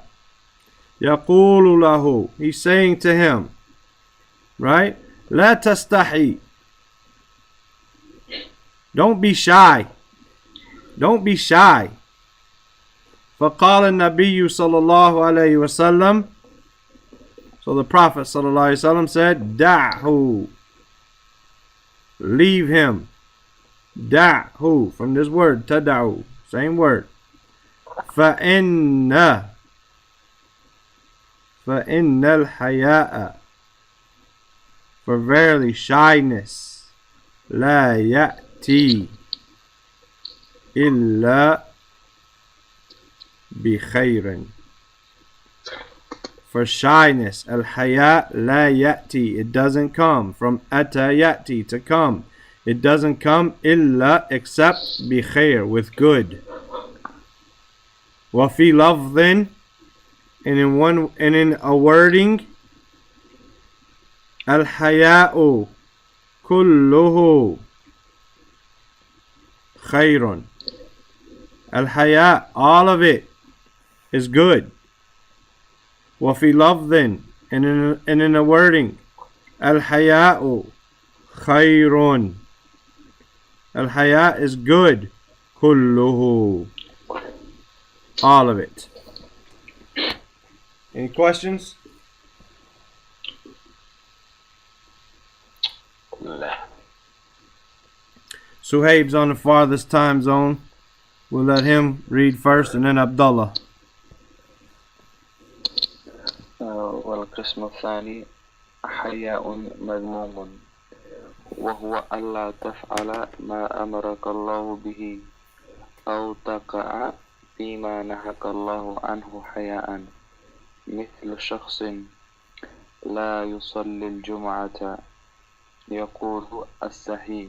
Yaqulu lahu, he's saying to him, right? La tastahi, don't be shy. Don't be shy. فقال النبي صلى الله عليه وسلم, so the Prophet صلى الله عليه وسلم said, da'hu, leave him. Da'hu, from this word, tada'u, same word. فإن الحياء, for verily shyness, لا يأتي إلا بخير. for shyness. Al-haya la ya'ti, it doesn't come. From ata ya'ti, to come. It doesn't come illa, except bi khair, with good. Wa fi lafdhin, and in a wording, al-haya'u kulluhu khairun. Al-haya, all of it is good. Wa fi lafdhin, and in a wording, al-haya'u khairun. Al-haya is good. Kulluhu, all of it. Any questions? لا. Suhaib's on the farthest time zone. We'll let him read first, and then Abdullah. والقسم الثاني حياء مذموم وهو ألا تفعل ما أمرك الله به أو تقع فيما نهاك الله عنه حياء، مثل شخص لا يصلي الجمعة يقول أستحي،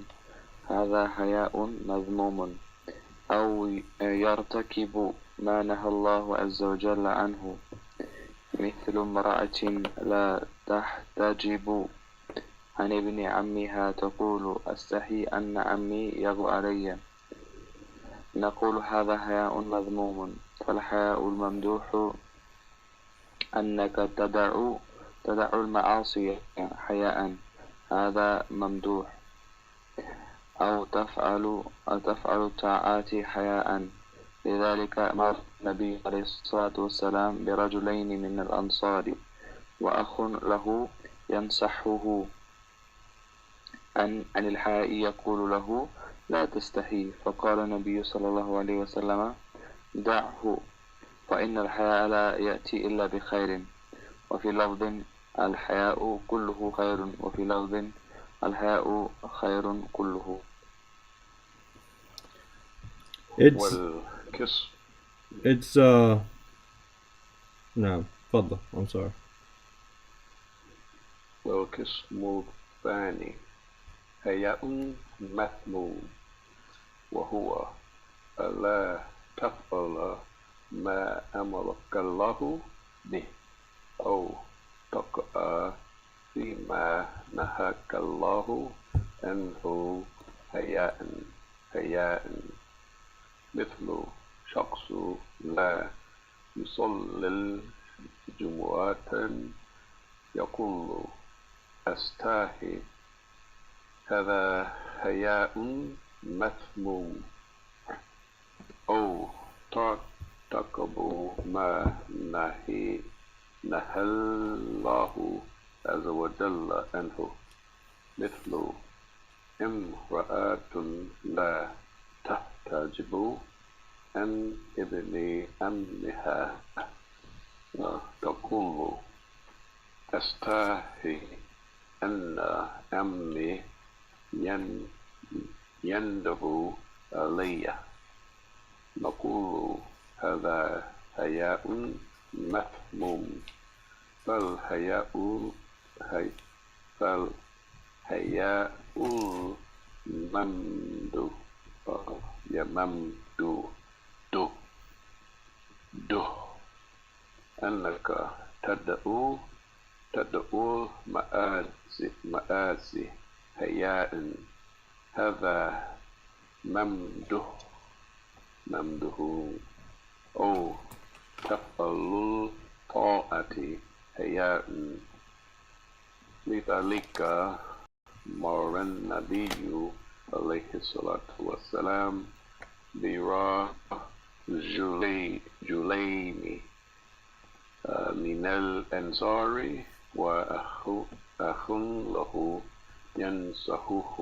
هذا حياء مذموم. أو يرتكب ما نهى الله عز وجل عنه، مثل امرأة لا تحتجب عن ابن عمها تقول أستحي أن عمي يغو علي، نقول هذا حياء مذموم. فالحياء الممدوح أنك تدع المعاصي حياء، هذا ممدوح. أو تفعل الطاعات حياء، لذلك أمر النبي عليه الصلاة والسلام برجلين من الأنصار وأخ له ينصحه عن الحياء، يقول له لا تستحي، فقال النبي صلى الله عليه وسلم دعه، فإن الحياء لا يأتي إلا بخير. وفي لفظ الحياء كله خير، وفي لفظ الحياء خير كله. It's no, تفضل. I'm sorry. والقسم الثاني حياء مذموم وهو ألا تفعل ما أمرك الله به أو تقع فيما نهاك الله عنه حياء، مثل شخص لا يصلي الجمعة يقول أستحي، هذا حياء مذموم. أو ترتكب ما نهى الله عز وجل عنه، مثل امرأة لا تحتجب عن ابن عمها تقول أستحي أن عمي يندب علي، نقول هذا حياء مذموم. فالحياء أنك تدعو مآسي حياء، هذا ممدوح. أو تفعل الطاعة حياء، لذلك مر النبي عليه الصلاة والسلام برجلين من الأنصار وأخ له ينصحه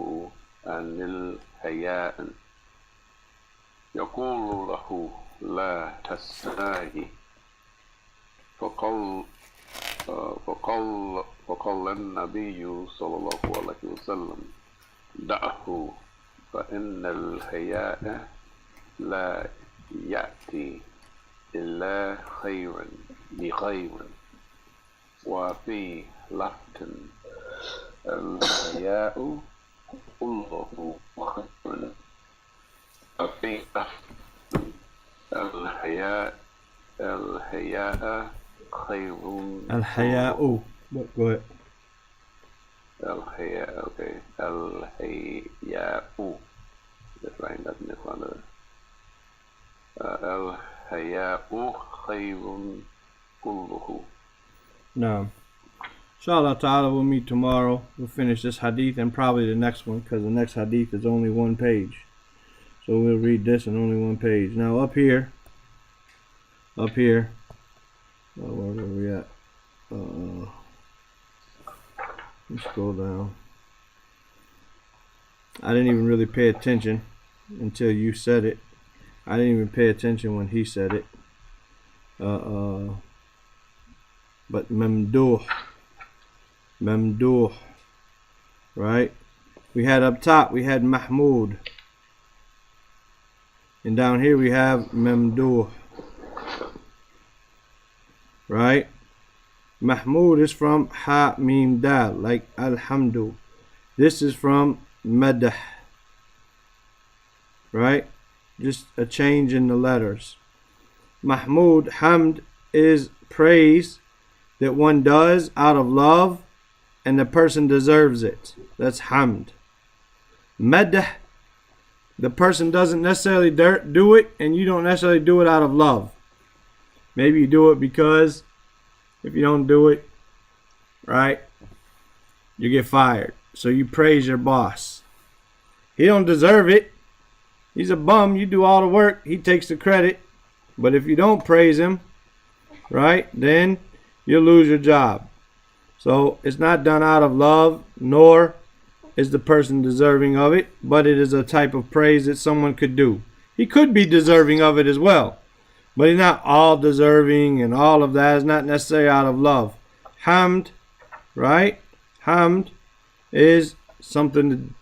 عن الحياء، يقول له لا تستحي، فقال النبي صلى الله عليه وسلم دعه، فإن الحياء لا يأتي إلا بخير. وفي لفظ الحياء كله خير. وفي لفظ الحياء خير. الحياء. Go ahead. الحياء. Okay. الحياء. Just writing that in the front of it. الحياء خير كله. Now, inshallah ta'ala, we'll meet tomorrow. We'll finish this hadith and probably the next one, because the next hadith is only one page. So we'll read this in only one page. Now up here, where were we at? Let's scroll down. I didn't even really pay attention until you said it. I didn't even pay attention when he said it. But mamduh, right? We had up top, we had mahmud. And down here we have mamduh, right? Mahmud is from ha mim dal, like alhamdu. This is from madah, right? Just a change in the letters. Mahmud, hamd, is praise that one does out of love and the person deserves it. That's hamd. Madah, the person doesn't necessarily do it and you don't necessarily do it out of love. Maybe you do it because if you don't do it, right, you get fired. So you praise your boss. He don't deserve it. He's a bum. You do all the work. He takes the credit. But if you don't praise him, right, then you'll lose your job. So it's not done out of love, nor is the person deserving of it, but it is a type of praise that someone could do. He could be deserving of it as well, but he's not all deserving, and all of that is not necessarily out of love. Hamd, right? Hamd is something,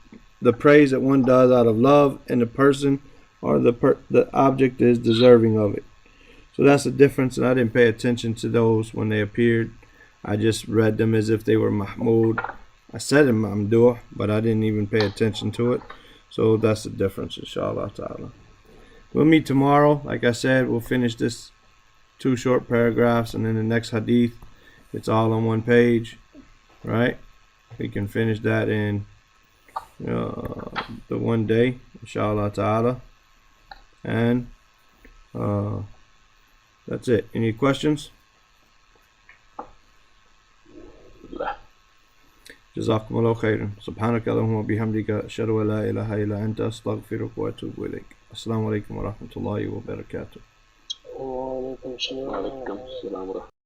the praise that one does out of love, and the person or the object is deserving of it. So that's the difference, and I didn't pay attention to those when they appeared. I just read them as if they were mahmud. I said in mamduh, but I didn't even pay attention to it. So that's the difference, inshallah ta'ala. We'll meet tomorrow. Like I said, we'll finish this 2 short paragraphs, and then the next hadith, it's all on one page, right? We can finish that in the one day, inshallah ta'ala. And that's it. Any questions? جزاكم الله خيرا. سبحانك اللهم وبحمدك أشهد أن لا إله إلا أنت أستغفرك وأتوب إليك. السلام عليكم ورحمة الله وبركاته. وعليكم السلام. وعليكم السلام ورحمة الله.